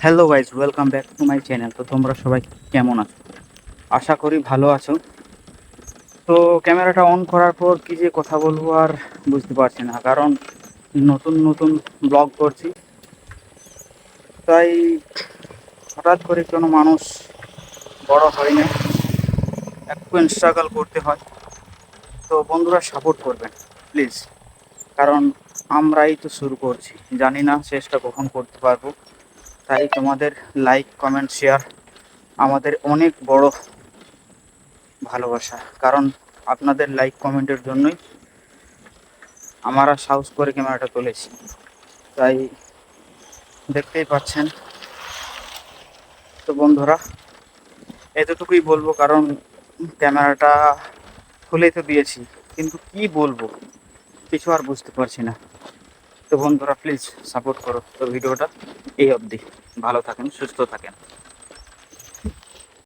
Hello guys, welcome back to my channel. তো তোমরা সবাই কেমন আছো? আশা করি ভালো আছো। তো ক্যামেরাটা অন করার পর কি যে কথা বলবো আর বুঝতে পারছি না, কারণ নতুন নতুন ব্লগ করছি, তাই হঠাৎ করে কোনো মানুষ বড় হয় না, একটু স্ট্রাগল করতে হয়। তো বন্ধুরা সাপোর্ট করবেন প্লিজ, কারণ আমরাই তো শুরু করছি, জানি না শেষটা কখন করতে পারবো। তাই তোমাদের লাইক, কমেন্ট, শেয়ার আমাদের অনেক বড় ভালোবাসা, কারণ আপনাদের লাইক কমেন্টের জন্যই আমরা সাহস করে ক্যামেরাটা তুলেছি। তাই দেখতেই পাচ্ছেন। তো বন্ধুরা, এতটুকুই বলবো, কারণ ক্যামেরাটা খুলেই তো দিয়েছি, কিন্তু কি বলবো কিছু আর বুঝতে পারছি না। তো বন্ধুরা প্লিজ সাপোর্ট করো। তো ভিডিওটা এই অবধি, ভালো থাকেন, সুস্থ থাকেন।